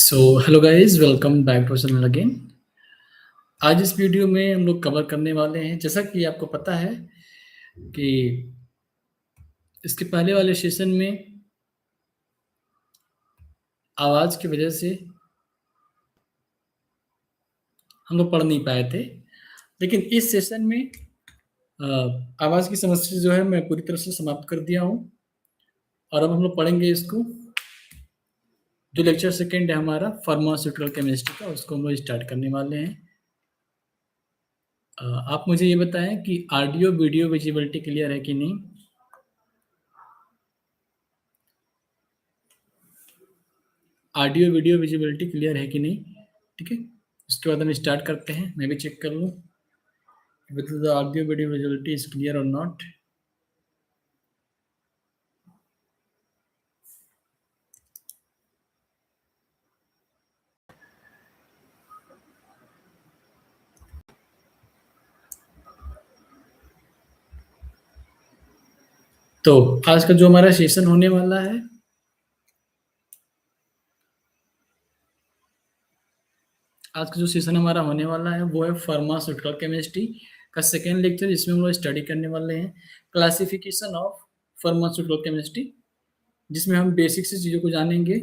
So hello guys, welcome back to channel again. आज इस video में हम लोग कवर करने वाले हैं, जैसा कि आपको पता है कि इसके पहले वाले सेशन में आवाज़ की वजह से हम लोग पढ़ नहीं पाए थे, लेकिन इस सेशन में आवाज़ की समस्या जो है मैं पूरी तरह से समाप्त कर दिया हूँ। और अब हम लोग पढ़ेंगे इसको। जो लेक्चर सेकेंड है हमारा फार्मास्यूटिकल केमिस्ट्री का, उसको हम लोग स्टार्ट करने वाले हैं। आप मुझे ये बताएं कि ऑडियो वीडियो विजिबिलिटी क्लियर है कि नहीं। ऑडियो वीडियो विजिबिलिटी क्लियर है कि नहीं, ठीक है। उसके बाद हम स्टार्ट करते हैं। मैं भी चेक कर लूँ whether the audio video visibility is clear or not। तो आज का जो हमारा सेशन होने वाला है, आज का जो सेशन हमारा होने वाला है वो है फार्मास्यूटिकल केमिस्ट्री का सेकेंड लेक्चर, जिसमें हम लोग स्टडी करने वाले हैं क्लासिफिकेशन ऑफ फार्मास्यूटिकल केमिस्ट्री, जिसमें हम बेसिक से चीज़ों को जानेंगे।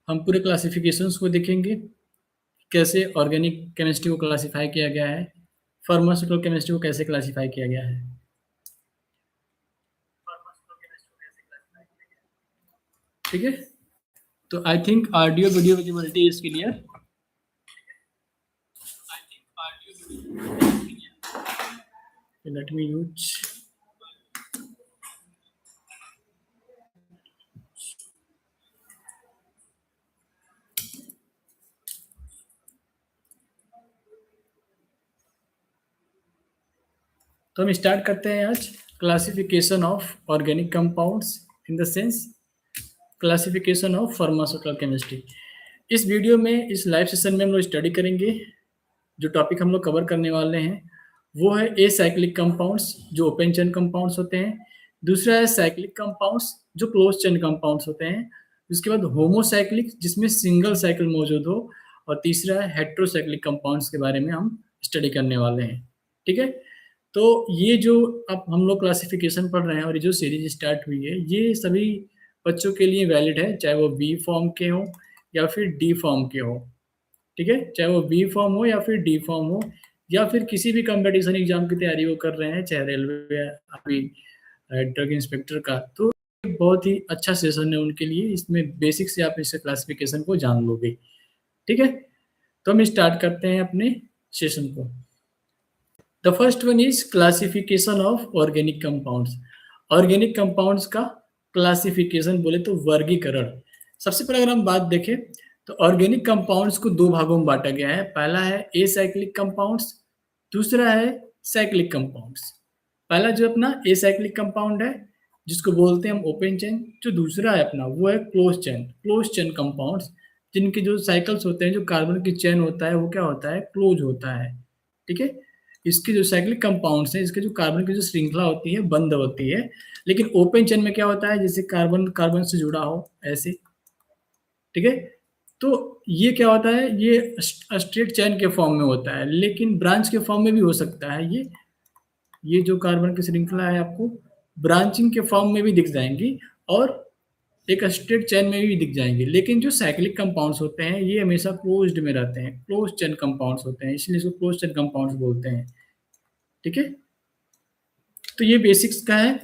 हम पूरे क्लासिफिकेशंस को देखेंगे, कैसे ऑर्गेनिक केमिस्ट्री को क्लासीफाई किया गया है, फार्मास्यूटिकल केमिस्ट्री को कैसे क्लासीफाई किया गया है, ठीक है। तो I think audio video visibility is clear. Let me use तो हम स्टार्ट करते हैं आज classification of organic compounds in the sense classification of pharmaceutical chemistry. इस वीडियो में, इस लाइव सेशन में हम लोग स्टडी करेंगे। जो टॉपिक हम लोग कवर करने वाले हैं वो है ए साइक्लिक कंपाउंड्स, जो ओपन चेन कंपाउंड्स होते हैं। दूसरा है साइक्लिक कंपाउंड्स, जो क्लोज चेन कंपाउंड्स होते हैं। उसके बाद होमोसाइक्लिक, जिसमें सिंगल साइकिल मौजूद हो। और तीसरा है हेट्रोसाइक्लिक कंपाउंड्स के बारे में हम स्टडी करने वाले हैं, ठीक है। तो ये जो अब हम लोग क्लासिफिकेशन पढ़ रहे हैं और ये जो सीरीज स्टार्ट हुई है, ये सभी बच्चों के लिए वैलिड है, चाहे वो बी फॉर्म के हो या फिर डी फॉर्म के हो, ठीक है। चाहे वो बी फॉर्म हो या फिर डी फॉर्म हो, या फिर किसी भी कंपटीशन एग्जाम की तैयारी वो कर रहे हैं, चाहे रेलवे अभी ड्रग इंस्पेक्टर का, तो बहुत ही अच्छा सेशन है उनके लिए। इसमें बेसिक से आप इस क्लासिफिकेशन को जान लोगे, ठीक है। तो हम स्टार्ट करते हैं अपने सेशन को। The first one is classification of organic compounds. Organic compounds का क्लासिफिकेशन बोले तो वर्गीकरण। सबसे पहले अगर हम बात देखें तो ऑर्गेनिक कंपाउंड्स को दो भागों में बांटा गया है। पहला है एसाइक्लिक कंपाउंड्स, दूसरा है साइक्लिक कंपाउंड्स। पहला जो अपना एसाइक्लिक कंपाउंड है, जिसको बोलते हैं हम ओपन चेन। जो दूसरा है अपना वो है क्लोज चेन कंपाउंड्स, जिनके जो साइकिल्स होते हैं, जो कार्बन की चेन होता है वो क्या होता है, क्लोज होता है, ठीक है। इसके जो साइक्लिक कंपाउंड्स हैं, इसके जो कार्बन की जो श्रृंखला होती है बंद होती है, लेकिन ओपन चेन में क्या होता है, जैसे कार्बन कार्बन से जुड़ा हो ऐसे, ठीक है। तो ये क्या होता है, ये स्ट्रेट चेन के फॉर्म में होता है, लेकिन ब्रांच के फॉर्म में भी हो सकता है। ये जो कार्बन की श्रृंखला है आपको ब्रांचिंग के फॉर्म में भी दिख जाएंगी और एक स्ट्रेट चेन में भी दिख जाएंगे। लेकिन जो साइक्लिक कंपाउंड्स होते हैं ये हमेशा क्लोज्ड में रहते हैं, क्लोज चेन कंपाउंड्स होते हैं, इसलिए इसको क्लोज चेन कंपाउंड्स बोलते हैं, ठीक है। तो ये बेसिक्स का है।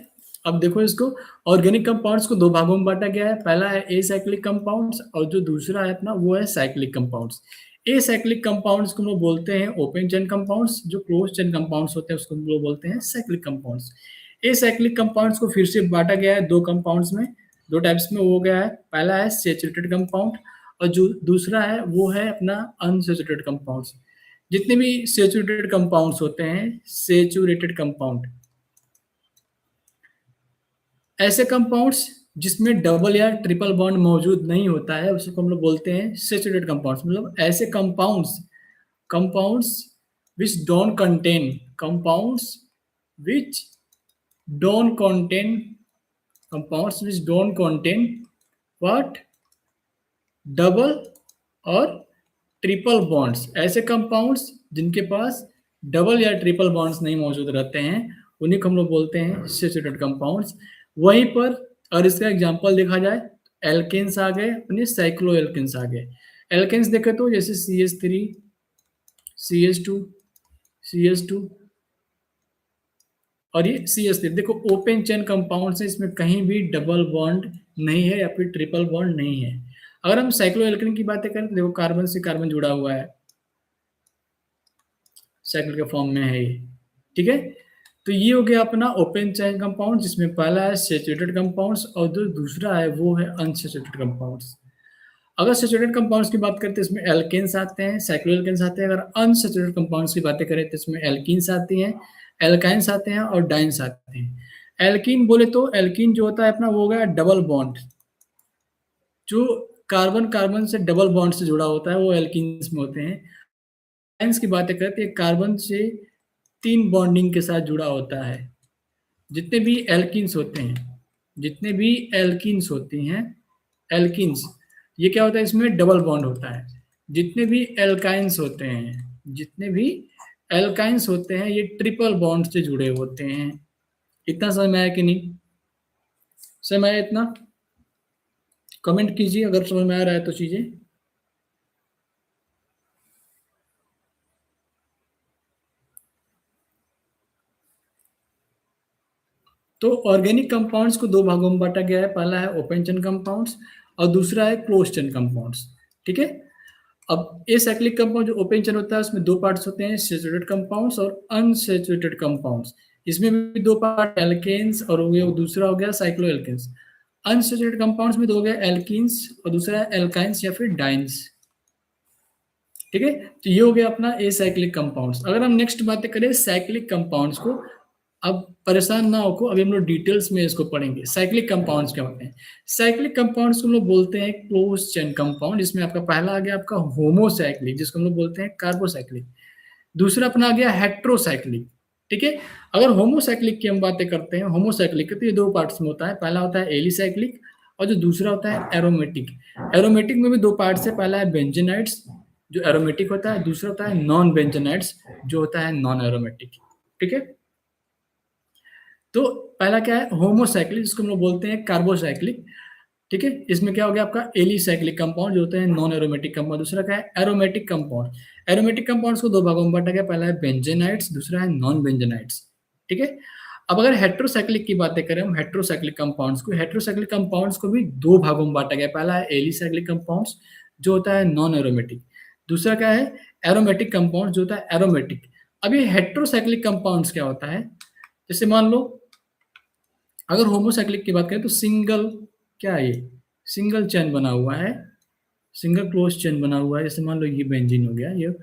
अब देखो इसको, ऑर्गेनिक कंपाउंड्स को दो भागों में बांटा गया है। पहला है एसाइक्लिक कंपाउंड्स और जो दूसरा है अपना वो है साइक्लिक कंपाउंड्स। एसाइक्लिक कंपाउंड्स को हम लोग बोलते हैं ओपन चेन कंपाउंड्स, जो क्लोज चेन कंपाउंड्स होते हैं उसको हम लोग बोलते हैं साइक्लिक कंपाउंड्स। एसाइक्लिक कंपाउंड्स को फिर से बांटा गया है दो कंपाउंड्स में, दो टाइप्स में हो गया है। पहला है सैचुरेटेड कंपाउंड और जो दूसरा है वो है अपना अनसैचुरेटेड कंपाउंड्स। जितने भी सैचुरेटेड कंपाउंड्स होते हैं, सैचुरेटेड कंपाउंड, ऐसे कंपाउंड्स जिसमें डबल या ट्रिपल बॉन्ड मौजूद नहीं होता है उसको हम लोग बोलते हैं सैचुरेटेड कंपाउंड्स। मतलब ऐसे compounds compounds which don't contain compounds which don't contain compounds which don't contain what, double और ट्रिपल बॉन्ड्स। ऐसे कंपाउंड्स जिनके पास डबल या ट्रिपल बॉन्ड्स नहीं मौजूद रहते हैं, उन्हीं को हम लोग बोलते हैं सैचुरेटेड कंपाउंड्स। वहीं पर और इसका एग्जांपल देखा जाए, एल्केन्स आ गए, अपने साइक्लो एल्केन्स आ गए। एल्केन्स देखे तो जैसे CH3, CH2, CH2 और ये CH3। देखो ओपन चेन कंपाउंड्स है, इसमें कहीं भी डबल बॉन्ड नहीं है या फिर ट्रिपल बॉन्ड नहीं है। अगर हम साइक्लोएल्केन की बातें करें तो देखो कार्बन से कार्बन जुड़ा हुआ है, साइकिल के फॉर्म में है ये, ठीक है। तो ये हो गया अपना ओपन चेन कंपाउंड, जिसमें पहला है सैचुरेटेड कंपाउंड्स और जो दूसरा है वो है अनसैचुरेटेड कंपाउंड्स। अगर सैचुरेटेड कंपाउंड्स की बात करते हैं इसमें एल्केन्स आते हैं, साइक्लोएल्केन्स आते हैं। अगर अनसैचुरेटेड कंपाउंड्स की बातें करें तो इसमें एल्कीन्स आती हैं, एल्काइंस आते हैं और डाइन्स आते हैं। एल्कीन बोले तो एल्कीन जो होता है अपना वो हो गया डबल बॉन्ड, जो कार्बन कार्बन से डबल बॉन्ड से जुड़ा होता है वो एल्कीन्स में होते हैं। डाइन्स की बातें करते हैं कार्बन से तीन बॉन्डिंग के साथ जुड़ा होता है। जितने भी एल्कीन्स होते हैं, जितने भी एल्कीन्स होती हैं, एल्कीन्स, ये क्या होता है इसमें डबल बॉन्ड होता है। जितने भी एल्काइंस होते हैं, जितने भी एल्काइंस होते हैं ये ट्रिपल बॉन्ड से जुड़े होते हैं। इतना समझ में आया कि नहीं? समझ में आया इतना? कमेंट कीजिए अगर समझ में आ रहा है तो चीजें। तो ऑर्गेनिक कंपाउंड्स को दो भागों में बांटा गया है, पहला है ओपन चेन कंपाउंड्स और दूसरा है क्लोज चेन कंपाउंड्स, ठीक है। अब एसाइक्लिक कंपाउंड जो ओपन चेन होता है उसमें दो पार्ट्स होते हैं, सैचुरेटेड कंपाउंड्स और अनसैचुरेटेड कंपाउंड्स। इसमें भी दो पार्ट, एल्केन्स और दूसरा हो गया साइक्लो एल्केन्स। अनसैचुरेटेड कंपाउंड्स में दो हो गया, एल्कीन्स और दूसरा है एल्काइंस या फिर डाइन्स, ठीक है। तो ये हो गया अपना एसाइक्लिक कंपाउंड्स। अगर हम नेक्स्ट बातें करें साइक्लिक कंपाउंड्स को, अब परेशान ना होको, अभी हम लोग डिटेल्स में इसको पढ़ेंगे। साइक्लिक कंपाउंड्स क्या होते हैं? साइक्लिक कंपाउंड्स को हम लोग बोलते हैं क्लोज चेन कंपाउंड। इसमें आपका पहला आ गया आपका होमोसाइक्लिक, जिसको हम लोग बोलते हैं कार्बोसाइक्लिक। दूसरा अपना आ गया हेट्रोसाइक्लिक, ठीक है। अगर होमोसाइक्लिक की हम बातें करते हैं, होमोसाइक्लिक तो ये दो पार्ट्स में होता है, पहला होता है एलिसाइक्लिक और जो दूसरा होता है एरोमेटिक। एरोमेटिक में भी दो पार्ट्स है, पहला है बेंजेनाइट्स जो एरोमेटिक होता है, दूसरा होता है नॉन बेंजेनाइट्स जो होता है नॉन एरोमेटिक, ठीक है। तो पहला क्या है होमोसाइक्लिक, जिसको हम लोग बोलते हैं कार्बोसाइक्लिक, ठीक है। इसमें क्या हो गया आपका एलिसाइक्लिक कंपाउंड जो होते हैं नॉन एरोमेटिक कंपाउंड। दूसरा क्या है एरोमेटिक कंपाउंड। एरोमेटिक कंपाउंड्स को दो भागों में बांटा गया, पहला है बेंजेनाइट्स, दूसरा है नॉन बेंजेनाइट्स, ठीक है। अब अगर हेट्रोसाइक्लिक की बातें करें हम, हेट्रोसाइक्लिक कंपाउंड्स को भी दो भागों में बांटा गया, पहला है एलिसाइक्लिक कंपाउंड्स जो होता है नॉन एरोमेटिक, दूसरा क्या है एरोमेटिक कंपाउंड जो होता है एरोमेटिक। अब ये हेट्रोसाइक्लिक कंपाउंड्स क्या होता है, जैसे मान लो अगर होमोसाइक्लिक की बात करें तो सिंगल, क्या है ये, सिंगल चेन बना हुआ है, सिंगल क्लोज चेन बना हुआ है। जैसे मान लो ये बेंजीन हो गया ये,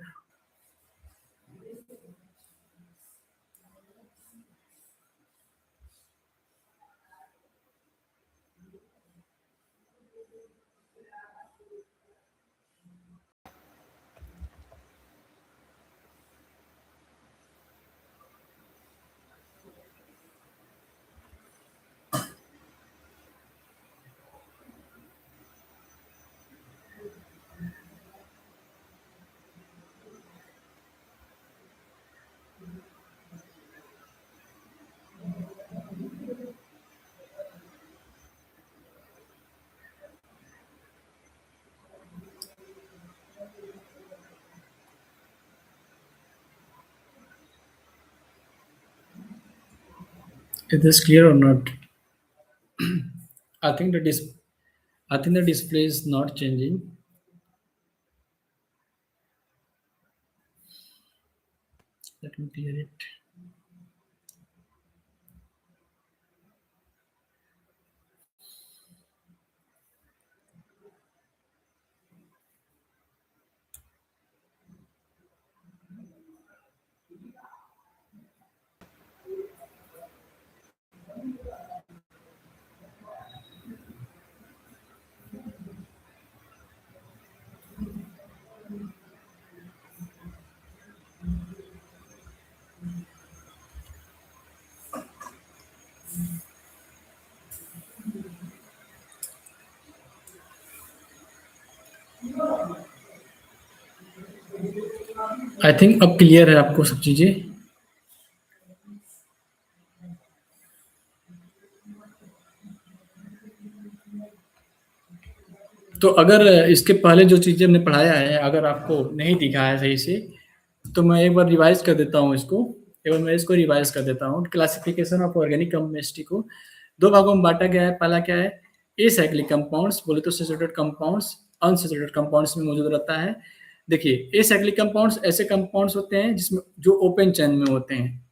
is this clear or not? I think the dis I think the display is not changing. Let me clear it. I think अब क्लियर है आपको सब चीज़ें। तो अगर इसके पहले जो चीज़ें हमने पढ़ाया है, अगर आपको नहीं दिखा है सही से, तो मैं एक बार रिवाइज कर देता हूँ इसको। एक बार मैं इसको रिवाइज कर देता हूँ। क्लासिफिकेशन ऑफ ऑर्गेनिक केमिस्ट्री को दो भागों में बांटा गया है। पहला क्या है, एसाइक्लिक कंपाउंड्स, बोले तो सैचुरेटेड कंपाउंड्स अनसैचुरेटेड कंपाउंड्स में मौजूद रहता है। देखिए, एसाइक्लिक कंपाउंड्स ऐसे कंपाउंड्स होते हैं जिसमें जो ओपन चेन में होते हैं।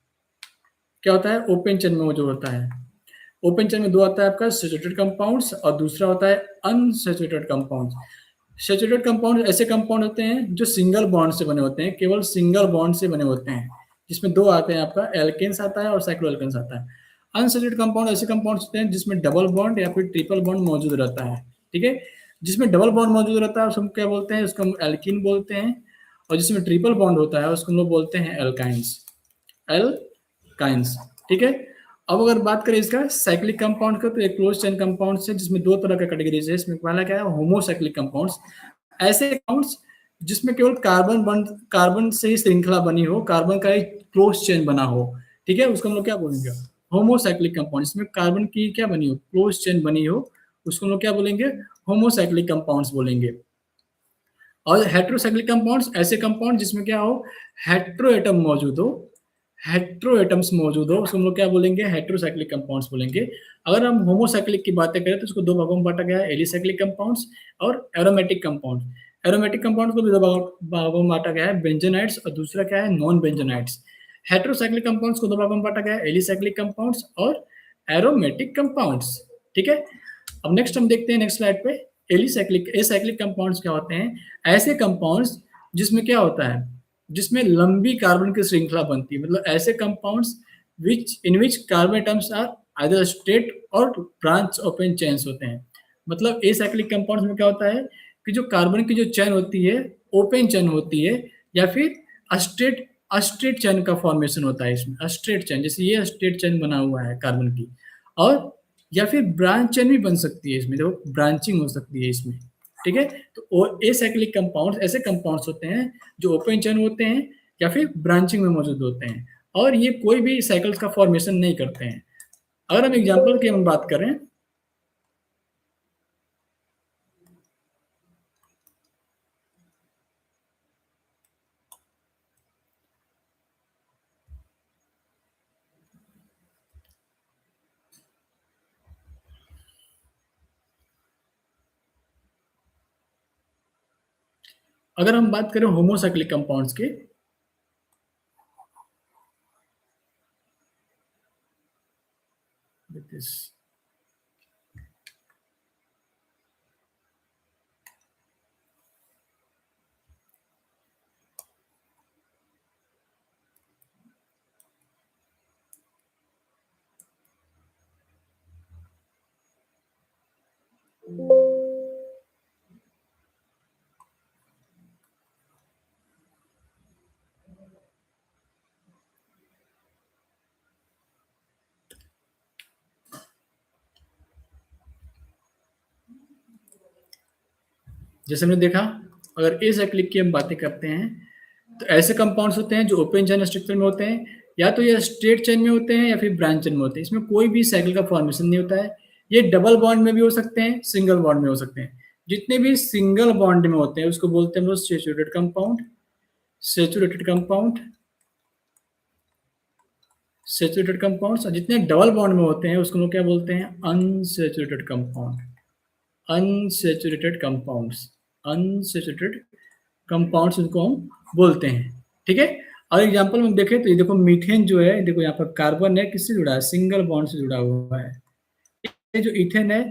क्या होता है, ओपन चेन में जो होता है, ओपन चेन में दो आता है आपका सैचुरेटेड कंपाउंड्स और दूसरा होता है अनसैचुरेटेड कंपाउंड्स। सैचुरेटेड कंपाउंड ऐसे कंपाउंड होते हैं जो सिंगल बॉन्ड से बने होते हैं, केवल सिंगल बॉन्ड से बने होते हैं, जिसमें दो आते हैं, आपका एल्केन्स आता है और साइक्लोएल्केन्स आता है। अनसैचुरेटेड कंपाउंड ऐसे कंपाउंड्स होते हैं जिसमें डबल बॉन्ड या फिर ट्रिपल बॉन्ड मौजूद रहता है। ठीक है, जिसमें डबल बॉन्ड मौजूद रहता है उसको क्या बोलते हैं, उसको हम एल्कीन बोलते हैं। और जिसमें ट्रिपल बॉन्ड होता है उसको हम लोग बोलते हैं एल्काइंस, एल्काइंस। ठीक है, अब अगर बात करें इसका साइक्लिक कंपाउंड का, तो एक क्लोज चेन कंपाउंड है जिसमें दो तरह का कैटेगरीज है। इसमें पहला क्या है, होमोसाइक्लिक कंपाउंड्स, ऐसे कंपाउंड्स जिसमें केवल कार्बन से ही श्रृंखला बनी हो, कार्बन का एक क्लोज चेन बना हो। ठीक है, उसको हम लोग क्या बोलेंगे, होमोसाइक्लिक कंपाउंड। इसमें कार्बन की क्या बनी हो, क्लोज चेन बनी हो, उसको हम लोग क्या बोलेंगे, होमोसाइक्लिक कंपाउंड्स बोलेंगे। और हेट्रोसाइक्लिक कंपाउंड्स ऐसे कंपाउंड जिसमें क्या हो, हेट्रो एटम मौजूद हो, हेट्रो एटम्स मौजूद हो, उसको हम लोग क्या बोलेंगे, हेट्रोसाइक्लिक कंपाउंड्स बोलेंगे। अगर हम होमोसाइक्लिक की बातें करें तो उसको दो भागों में बांटा गया है, एलिसाइक्लिक कंपाउंड्स और एरोमेटिक कंपाउंड। एरोमेटिक कंपाउंड को भी दो भागों में बांटा गया है, बेंजोनाइट्स और दूसरा क्या है, नॉन बेंजोनाइट्स। हेट्रोसाइक्लिक कंपाउंड्स को दो भागों में बांटा गया है, एलिसाइक्लिक कंपाउंड्स और एरोमेटिक कंपाउंड्स। ठीक है, अब नेक्स्ट हम देखते हैं नेक्स्ट स्लाइड पे, एलिसाइक्लिक एसाइक्लिक कंपाउंड्स क्या होते हैं, ऐसे कंपाउंड्स जिसमें क्या होता है, जिसमें लंबी कार्बन की श्रृंखला बनती है, मतलब ऐसे compounds which carbon atoms are either straight और ब्रांच ओपन चेन्स होते हैं। मतलब एसाइक्लिक कंपाउंड्स में क्या होता है कि जो कार्बन की जो चेन होती है, ओपन चेन होती है, या फिर स्ट्रेट स्ट्रेट चेन का फॉर्मेशन होता है इसमें, स्ट्रेट चेन, जैसे ये स्ट्रेट चेन बना हुआ है कार्बन की। और या फिर ब्रांच चेन भी बन सकती है इसमें, देखो ब्रांचिंग हो सकती है इसमें। ठीक है, तो एसाइक्लिक कंपाउंड्स ऐसे कंपाउंड्स होते हैं जो ओपन चेन होते हैं या फिर ब्रांचिंग में मौजूद होते हैं, और ये कोई भी साइकिल्स का फॉर्मेशन नहीं करते हैं। अगर हम एग्जांपल की हम बात करें, अगर हम बात करें होमोसाइक्लिक कंपाउंड्स की, this जैसे हमने देखा, अगर एसाइक्लिक की हम बातें करते हैं तो ऐसे कंपाउंड्स होते हैं जो ओपन चेन स्ट्रक्चर में होते हैं, या तो ये स्ट्रेट चेन में होते हैं या फिर ब्रांच चेन में होते हैं। इसमें कोई भी साइकिल का फॉर्मेशन नहीं होता है। ये डबल बॉन्ड में भी हो सकते हैं, सिंगल बॉन्ड में हो सकते हैं। जितने भी सिंगल बॉन्ड में होते हैं उसको बोलते हैं हम लोग saturated compound, saturated compound, saturated compounds. और जितने डबल बॉन्ड में होते हैं उसको लोग क्या बोलते हैं, unsaturated compound, unsaturated compounds, unsaturated compounds उनको हम बोलते हैं। ठीक है, और एग्जांपल में देखें तो ये देखो मीथेन जो है, देखो यहाँ पर कार्बन है, किससे जुड़ा है, सिंगल बॉन्ड से जुड़ा हुआ है। ये जो इथेन है,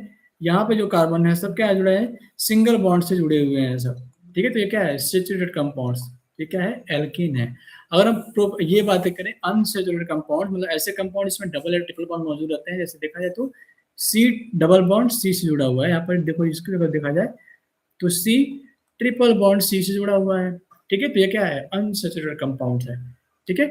यहाँ पे जो कार्बन है सब क्या है, जुड़ा है, सिंगल बॉन्ड से जुड़े हुए हैं सब। ठीक है, तो ये क्या है, सैचुरेटेड कंपाउंड्स, ये क्या है, एल्कीन है। अगर हम ये बातें करें अनसैचुरेटेड कंपाउंड, मतलब ऐसे कंपाउंड इसमें डबल या ट्रिपल बॉन्ड मौजूद रहते हैं। जैसे देखा जाए तो सी डबल बॉन्ड सी से जुड़ा हुआ है, यहाँ पर देखो इसकी अगर देखा जाए तो सी ट्रिपल बॉन्ड सी से जुड़ा हुआ है। ठीक है, तो ये क्या है, अनसैचुरेटेड कंपाउंड है। ठीक है,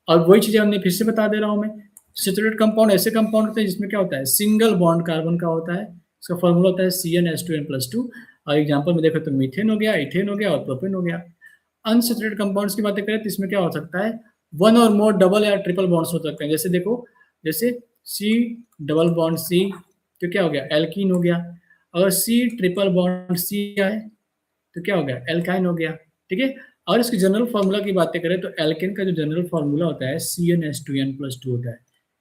और वही चीजें हमने फिर से बता दे रहा हूं मैं, सैचुरेटेड कंपाउंड ऐसे कंपाउंड होते हैं जिसमें क्या होता है, सिंगल बॉन्ड कार्बन का होता है। इसका फॉर्मूला होता है CnH2n+2। और एग्जांपल में देखो तो मीथेन हो गया, इथेन हो गया और प्रोपेन हो गया। अनसैचुरेटेड कंपाउंड्स की बातें करें तो इसमें क्या हो सकता है, वन और मोर डबल या ट्रिपल बॉन्ड्स हो सकते हैं। जैसे देखो, जैसे सी डबल बॉन्ड सी, तो क्या हो गया, एल्कीन हो गया। अगर सी ट्रिपल बॉन्ड सी आए तो क्या हो गया, एल्काइन हो गया। ठीक है। और इसकी जनरल फार्मूला की बातें करें तो एल्केन का जो जनरल फार्मूला होता है CnH2n+2 होता है।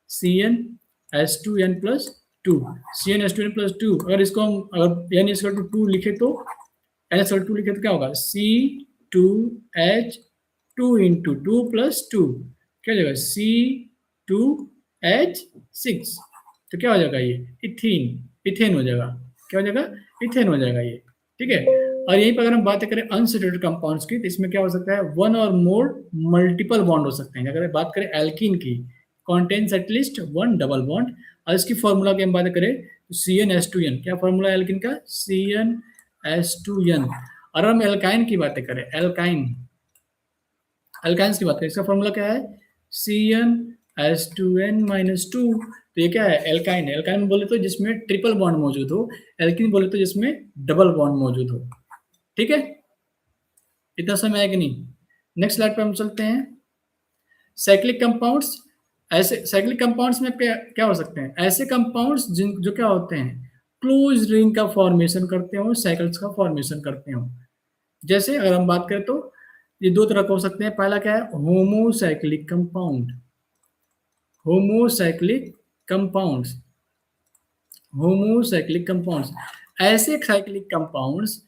CnH2n+2, CnH2n+2। अगर इसको हम अगर n=2 लिखे तो n=2 लिखे तो क्या होगा, C2H2 इंटू 2+2 क्या हो जाएगा, C2H6। तो क्या हो जाएगा ये, इथीन, इथेन हो जाएगा। क्या हो जाएगा, इथेन हो जाएगा ये। ठीक है। और यहीं पर अगर हम बात करें अनसैचुरेटेड कंपाउंड्स की, तो इसमें क्या हो सकता है, वन और मोर मल्टीपल बॉन्ड हो सकते हैं। अगर बात करें एल्कीन की, contains at least one double bond. और इसकी फॉर्मूला की हम बात करें तो CnH2n, क्या फॉर्मूला है एल्कीन का, CnH2n। और हम एल्काइन की बातें करें, एल्काइन, एल्काइंस की बात करें, इसका फॉर्मूला क्या है, CnH2n-2। तो ये क्या है, एल्काइन है। एल्काइन बोले तो जिसमें ट्रिपल बॉन्ड मौजूद हो, एल्किन बोले तो जिसमें डबल बॉन्ड मौजूद हो। ठीक है, इतना समय है कि नहीं। नेक्स्ट स्लाइड पे हम चलते हैं। साइक्लिक कंपाउंड्स, ऐसे साइक्लिक कंपाउंड्स में क्या क्या हो सकते हैं, ऐसे कंपाउंड्स जिन जो क्या होते हैं, क्लोज रिंग का फॉर्मेशन करते हो, साइकिल्स का फॉर्मेशन करते हो। जैसे अगर हम बात करें तो ये दो तरह के हो सकते हैं। पहला क्या है, homocyclic compound, homocyclic compounds, homocyclic compounds. ऐसे cyclic compounds,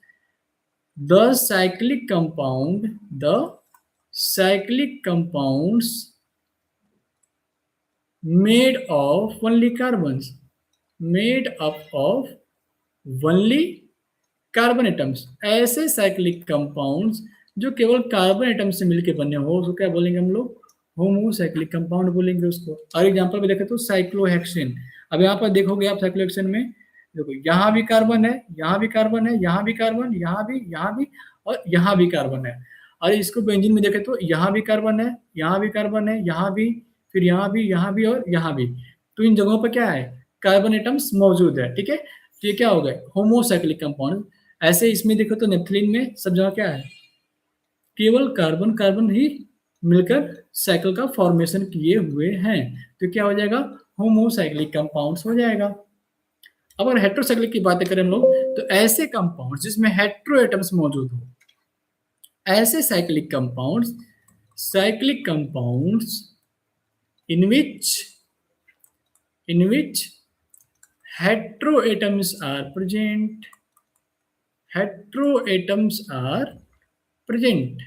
the cyclic compound, the cyclic compounds made of only carbons, made up of only carbon atoms. ऐसे साइक्लिक कंपाउंड्स जो केवल कार्बन एटम से मिलकर बने हो, उसको क्या बोलेंगे हम लोग, होमोसाइक्लिक कंपाउंड बोलेंगे उसको। और एग्जांपल में देखें तो साइक्लोहेक्सेन। अब यहाँ पर देखोगे आप साइक्लोहेक्सेन में, देखो यहाँ भी कार्बन है, यहाँ भी कार्बन है, यहाँ भी कार्बन, यहाँ भी और यहाँ भी कार्बन है। और इसको बेंजीन में देखें तो यहाँ भी कार्बन है, यहाँ भी कार्बन है, यहाँ भी, फिर यहाँ भी और यहाँ भी। तो इन जगहों पर क्या है, कार्बन एटम्स मौजूद है। ठीक है, तो ये क्या हो गए, होमोसाइक्लिक कंपाउंड। ऐसे इसमें देखो तो नेफ्थलीन में सब जगह क्या है, केवल कार्बन कार्बन ही मिलकर साइकिल का फॉर्मेशन किए हुए हैं। तो क्या हो जाएगा, होमोसाइक्लिक कंपाउंड्स हो जाएगा। अब अगर हेट्रोसाइक्लिक की बातें करें हम लोग, तो ऐसे कंपाउंड्स जिसमें हेट्रो एटम्स मौजूद हो, ऐसे cyclic compounds in which hetero atoms are present, hetero atoms are present।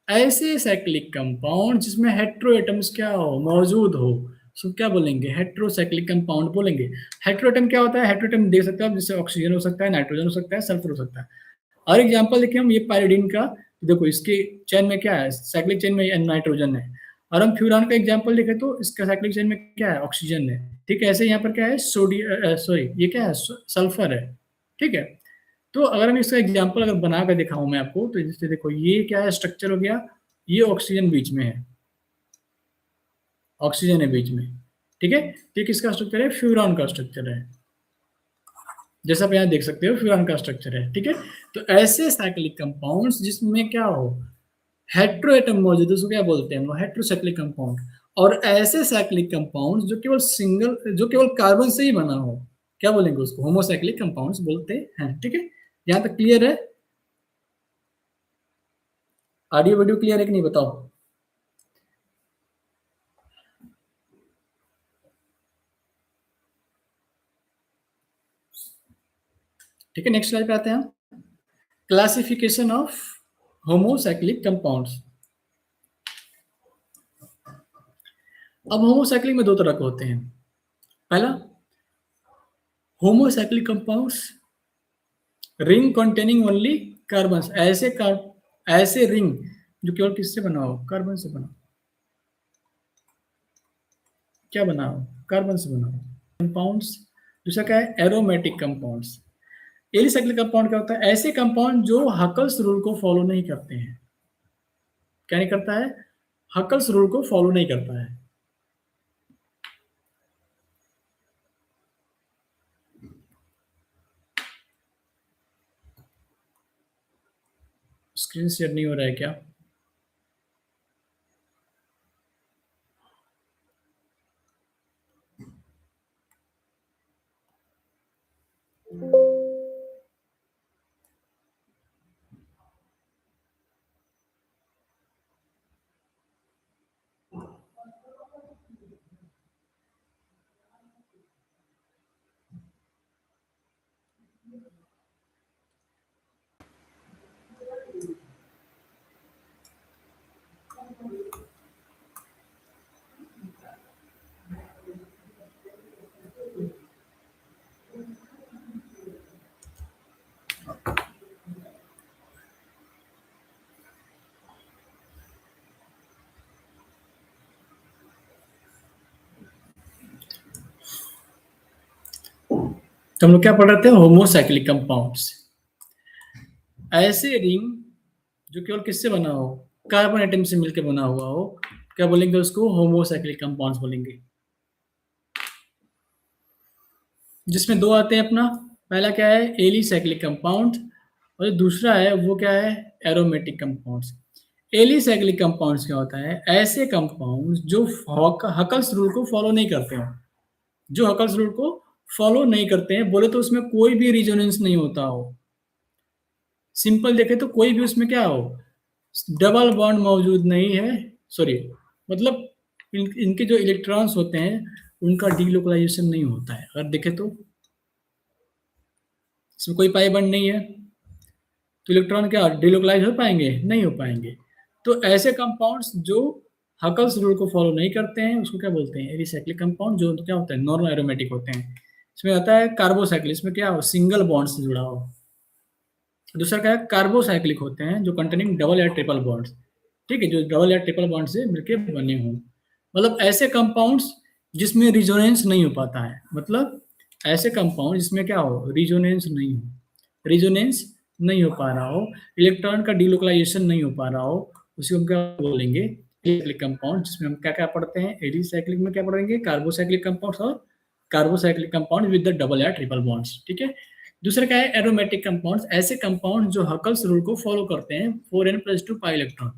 ऐसे साइक्लिक कंपाउंड जिसमें हेट्रो एटम्स क्या हो, मौजूद हो, सो क्या बोलेंगे, हेट्रोसाइक्लिक कंपाउंड बोलेंगे। हेट्रो एटम क्या होता है, हेट्रो एटम देख सकते हो आप, जैसे ऑक्सीजन हो सकता है, नाइट्रोजन हो सकता है, सल्फर हो सकता है। और एग्जांपल देखिए हम, ये पायरिडीन का, देखो इसके चेन में क्या है, साइक्लिक चेन में नाइट्रोजन है। और हम फ्यूरान का एग्जांपल देखें तो इसका साइक्लिक चेन में क्या है, ऑक्सीजन है। ठीक है, ऐसे यहाँ पर क्या है, सोडियम, सॉरी ये क्या है, सल्फर है। ठीक है। तो अगर हम इसका एग्जांपल अगर बना कर दिखाऊं मैं आपको, तो जैसे देखो ये क्या है, स्ट्रक्चर हो गया, ये ऑक्सीजन बीच में है, ऑक्सीजन है बीच में। ठीक है, तो ये किसका स्ट्रक्चर है, फ्यूरान का स्ट्रक्चर है, जैसा आप यहाँ देख सकते हो फ्यूरान का स्ट्रक्चर है। ठीक है, तो ऐसे साइक्लिक कंपाउंड्स जिसमें क्या हो, हेट्रो एटम मौजूद है, उसको क्या बोलते हैं, वो हेट्रोसाइक्लिक कंपाउंड। और ऐसे साइक्लिक कंपाउंड जो केवल जो केवल कार्बन से ही बना हो, क्या बोलेंगे उसको, होमोसाइक्लिक कंपाउंड्स बोलते हैं। ठीक है, यहाँ तक क्लियर है, ऑडियो वीडियो क्लियर है कि नहीं बताओ। ठीक है, नेक्स्ट स्लाइड पे आते हैं हम, क्लासिफिकेशन ऑफ होमोसाइक्लिक कंपाउंड्स। अब होमोसाइक्लिक में दो तरह के होते हैं। पहला, homocyclic compounds ring containing only carbon, ऐसे रिंग जो केवल किससे बना हो, कार्बन से बना हो। क्या बना हो, कार्बन से बना हो। कंपाउंड्स, दूसरा क्या है, एरोमेटिक कंपाउंड्स। एलिसाइक्लिक कंपाउंड क्या होता है, ऐसे कंपाउंड जो हकल्स रूल को फॉलो नहीं करते हैं। क्या नहीं करता है, हकल्स रूल को फॉलो नहीं करता है। स्क्रीन शेयर नहीं हो रहा है क्या? तो हम लोग क्या पढ़ रहे थे, होमोसाइक्लिक कंपाउंड्स। ऐसे रिंग जो केवल किससे बना हो, कार्बन एटम से मिलकर बना हुआ हो, क्या बोलेंगे उसको, होमोसाइक्लिक कंपाउंड्स बोलेंगे। जिसमें दो आते हैं अपना, पहला क्या है, एलिसाइक्लिक कंपाउंड, और दूसरा है वो क्या है, एरोमेटिक कंपाउंड्स। एलिसाइक्लिक कंपाउंड्स क्या होता है, ऐसे कंपाउंड्स जो हकल्स रूल को फॉलो नहीं करते हैं, जो हकल्स रूल को फॉलो नहीं करते हैं, बोले तो उसमें कोई भी रिजोनेंस नहीं होता हो। सिंपल देखे तो कोई भी उसमें क्या हो, डबल बॉन्ड मौजूद नहीं है, सॉरी, मतलब इनके जो इलेक्ट्रॉन्स होते हैं उनका डीलोकलाइजेशन नहीं होता है। अगर देखे तो इसमें कोई पाई बॉन्ड नहीं है, तो इलेक्ट्रॉन क्या डिलोकलाइज हो पाएंगे, नहीं हो पाएंगे। तो ऐसे कंपाउंड्स जो हकल्स रूल को फॉलो नहीं करते हैं उसको क्या बोलते हैं, एरिसाइक्लिक कंपाउंड, जो क्या होता है, नॉन एरोमेटिक होते हैं। इसमें आता है कार्बोसाइक्लिक, इसमें क्या हो, सिंगल बॉन्ड से जुड़ा हो। दूसरा क्या है, कार्बोसाइक्लिक होते हैं जो कंटेनिंग डबल या ट्रिपल बॉन्ड्स, ठीक है, जो डबल या ट्रिपल बॉन्ड से मिलकर बने हों। मतलब ऐसे कंपाउंड्स जिसमें रिजोनेंस नहीं हो पाता है, मतलब ऐसे कंपाउंड जिसमें क्या हो, रिजोनेंस नहीं हो, रिजोनेंस नहीं हो पा रहा हो, इलेक्ट्रॉन का डिलोकलाइजेशन नहीं हो पा रहा हो, उसी को हम क्या बोलेंगे, एलिसाइक्लिक कंपाउंड। जिसमें हम क्या क्या पढ़ते हैं, एलिसाइक्लिक में क्या पढ़ेंगे, कार्बोसाइक्लिक कंपाउंड्स और carbocyclic compound with the double या ट्रिपल बॉन्ड्स, ठीक है। दूसरा क्या है, एरोमेटिक कंपाउंड्स, ऐसे कंपाउंड जो हकल्स रूल को फॉलो करते हैं, 4n+2 pi electron,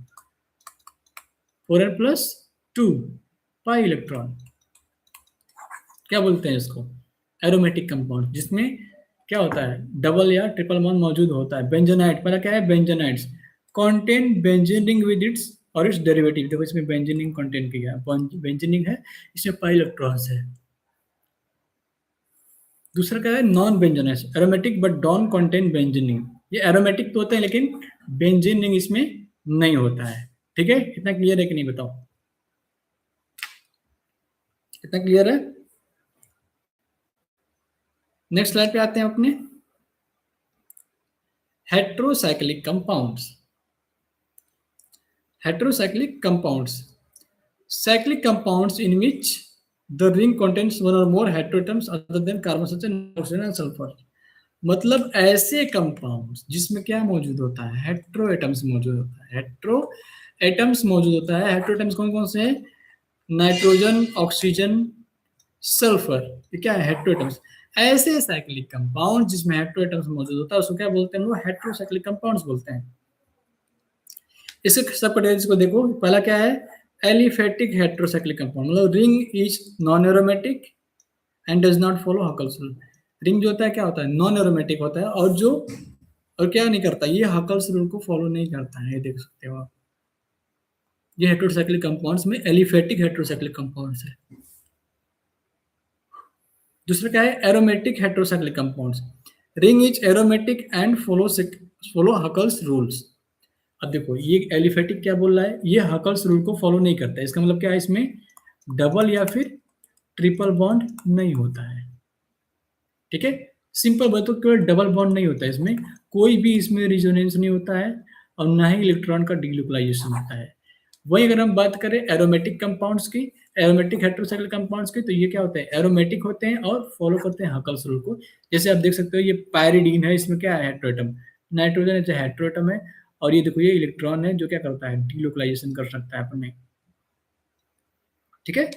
4n+2 pi electron, क्या बोलते हैं इसको, एरोमेटिक कंपाउंड, जिसमें क्या होता है, डबल या ट्रिपल बॉन्ड मौजूद होता है। बेंजोनाइट, पहला क्या है, benzenoids contain benzene ring with its और इट्स डेरिवेटिव। देखो इसमें बेंजीन रिंग कॉन्टेन किया है, बेंजीन रिंग है, इसमें पाई इलेक्ट्रॉन्स है। दूसरा क्या है, non benzenoids, aromatic but don't contain benzene ring. ये एरोमेटिक तो होते हैं लेकिन बेंजीन रिंग इसमें नहीं होता है, ठीक है। इतना क्लियर है कि नहीं, बताओ, इतना क्लियर है। नेक्स्ट स्लाइड पे आते हैं अपने, heterocyclic compounds. heterocyclic compounds, cyclic compounds in which the ring contains one or more heteroatoms other than carbon such as oxygen and sulfur। मतलब ऐसे कंपाउंड्स जिसमें क्या मौजूद होता है, हेट्रो एटम्स मौजूद होता है, हेट्रो एटम्स मौजूद होता है। हेट्रो एटम्स कौन कौन से हैं, नाइट्रोजन, ऑक्सीजन, सल्फर, ये क्या है, हेट्रो एटम्स। ऐसे साइक्लिक कंपाउंड जिसमें हेट्रो एटम्स मौजूद होता है उसको क्या बोलते हैं, वो हेट्रोसाइक्लिक कंपाउंड्स बोलते हैं। इसके सब कैटेगरीज को देखो, पहला क्या है, एलिफेटिक हेट्रोसाइक्लिक कंपाउंड, मतलब ring is non aromatic and does not follow Huckel's rule. Ring जो होता है क्या होता है, नॉन एरोमेटिक होता है, और जो और क्या नहीं करता, ये हकल्स रूल को फॉलो नहीं करता है, ये देख सकते हो आप। ये हेट्रोसाइक्लिक कंपाउंड्स में एलिफेटिक हेट्रोसाइक्लिक कंपाउंड्स है। दूसरा क्या है, aromatic heterocyclic compounds, ring is aromatic and follow Huckel's rules. अब देखो ये एलिफेटिक क्या बोल रहा है, ये हकल्स रूल को फॉलो नहीं करता है, इसका मतलब क्या है, इसमें डबल या फिर ट्रिपल बॉन्ड नहीं होता है, ठीक है। सिंपल बात तो केवल डबल बॉन्ड नहीं होता है इसमें, कोई भी इसमें रिजोनेंस नहीं होता है, और ना ही इलेक्ट्रॉन का डिलोकलाइजेशन होता है। वही अगर हम बात करें एरोमेटिक कंपाउंड्स की, एरोमेटिक हेट्रोसाइक्लिक कंपाउंड्स की, तो ये क्या होते हैं, एरोमेटिक होते हैं और फॉलो करते हैं हकल्स रूल को। जैसे आप देख सकते हो ये पायरिडीन है, इसमें क्या है, हेट्रोएटम, नाइट्रोजन हेट्रोएटम है, और ये देखो ये इलेक्ट्रॉन है जो क्या करता है, डिलोकलाइजेशन कर सकता है अपने, ठीक है।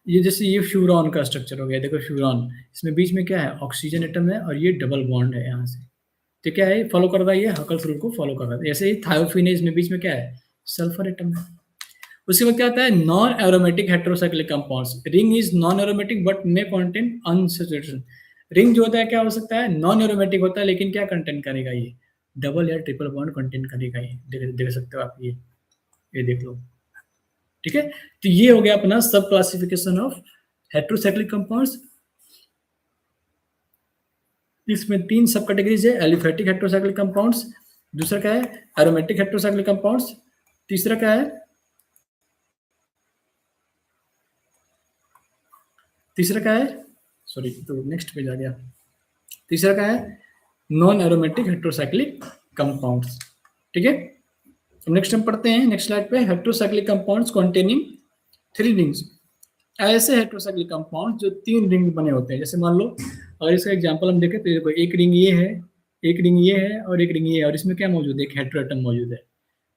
ये जैसे ये फ्यूरॉन का स्ट्रक्चर हो गया, देखो फ्यूरॉन, इसमें बीच में क्या है, ऑक्सीजन एटम है और ये डबल बॉन्ड है यहाँ से, तो क्या है, फॉलो कर रहा है, ये हकल्स रूल को फॉलो कर रहा है। ऐसे ही थायोफिन है, इसमें बीच में क्या है, सल्फर एटम है। उसके बाद क्या आता है, non aromatic heterocyclic compounds, ring is non aromatic but may contain unsaturated. Ring जो होता है क्या हो सकता है, नॉन एरोमेटिक होता है लेकिन क्या कंटेन करेगा, ये डबल या ट्रिपल बॉन्ड कंटेन करेगा, ये देख सकते हो आप, ये देख लो, ठीक है। तो ये हो गया अपना सब क्लासिफिकेशन ऑफ हेट्रोसाइक्लिक कंपाउंड्स। इसमें तीन सब कैटेगरीज है, एलिफेटिक हेट्रोसाइक्लिक कंपाउंड्स, दूसरा क्या है, एरोमेटिक हेट्रोसाइक्लिक कंपाउंड्स, तीसरा क्या है, सॉरी तो नेक्स्ट पेज आ गया, तीसरा क्या है, नॉन एरोमेटिक हेट्रोसाइक्लिक कंपाउंड्स, ठीक है। तो नेक्स्ट हम पढ़ते हैं, नेक्स्ट स्लाइड पे, heterocyclic compounds containing three rings. ऐसे हेटेरोसाइक्लिक कंपाउंड जो 3 रिंग बने होते हैं। जैसे मान लो अगर इसका एग्जांपल हम देखें तो देखो एक रिंग ये है, एक रिंग ये है और एक रिंग ये है और इसमें क्या मौजूद है? एक हेटेरोएटम मौजूद है।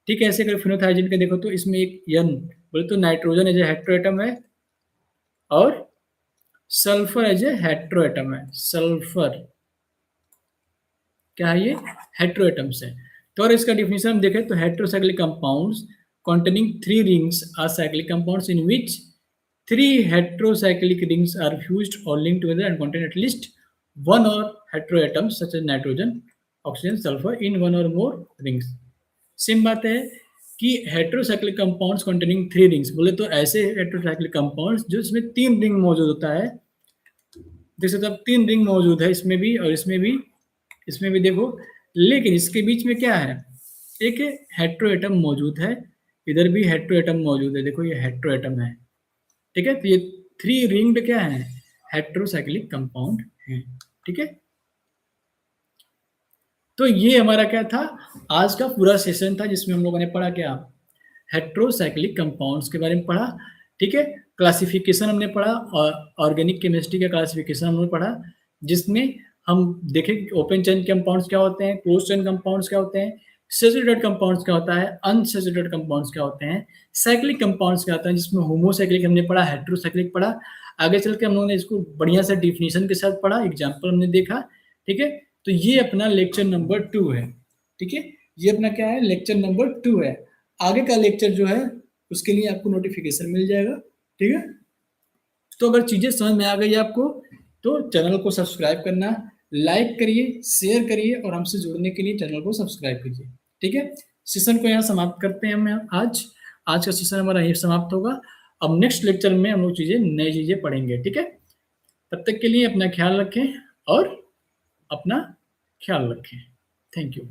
ठीक है, ऐसे अगर फिनोथाइजीन का देखो तो इसमें एक N बोले तो नाइट्रोजन एज ए हेटेरोएटम है और सल्फर एज ए हेटेरोएटम है। सल्फर क्या है? ये हेटेरोएटम्स है। तो अगर इसका डिफिनेशन हम देखें तो heterocyclic compounds containing 3 rings are cyclic compounds in which 3 heterocyclic rings are fused or linked together and contain at least one or heteroatoms such as nitrogen, oxygen, sulfur in one or more rings. Same बात है कि heterocyclic compounds containing 3 rings बोले तो ऐसे heterocyclic compounds जो इसमें 3 ring मौजूद होता है। जैसे तब 3 रिंग मौजूद है इसमें भी और इसमें भी देखो, लेकिन इसके बीच में क्या है? एक हेटेरोएटम मौजूद है, इधर भी हेटेरोएटम मौजूद है। देखो ये हेटेरोएटम है, ठीक है। तो ये 3 रिंग्ड क्या है? हेटेरोसाइक्लिक कंपाउंड है, ठीक है। तो ये हमारा क्या था? आज का पूरा सेशन था जिसमें हम लोगों ने पढ़ा क्या? हेटेरोसाइक्लिक कंपाउंड्स के बारे में पढ़ा, ठीक है। क्लासिफिकेशन हमने पढ़ा और ऑर्गेनिक केमिस्ट्री का क्लासिफिकेशन हमने पढ़ा, जिसमें हम देखें कि ओपन चेन कंपाउंड्स क्या होते हैं, क्लोज चेन कंपाउंड्स क्या होते हैं, सैचुरेटेड कंपाउंड्स क्या होता है, अनसैचुरेटेड कंपाउंड्स क्या होते हैं, साइक्लिक कंपाउंड्स क्या होता है, जिसमें होमोसाइक्लिक हमने पढ़ा, हेटेरोसाइक्लिक पढ़ा। आगे चल के हम लोगों ने इसको बढ़िया से डिफिनीशन के साथ पढ़ा, एग्जाम्पल हमने देखा, ठीक है। तो ये अपना लेक्चर नंबर 2 है, ठीक है। ये अपना क्या है? लेक्चर नंबर 2 है। आगे का लेक्चर जो है उसके लिए आपको नोटिफिकेशन मिल जाएगा, ठीक है। तो अगर चीजें समझ में आ गई आपको तो चैनल को सब्सक्राइब करना, लाइक करिए, शेयर करिए और हमसे जुड़ने के लिए चैनल को सब्सक्राइब कीजिए, ठीक है। सेशन को यहाँ समाप्त करते हैं हम आज। आज का सेशन हमारा यही समाप्त होगा। अब नेक्स्ट लेक्चर में हम लोग नई चीजें पढ़ेंगे, ठीक है। तब तक के लिए अपना ख्याल रखें और अपना ख्याल रखें। Thank you.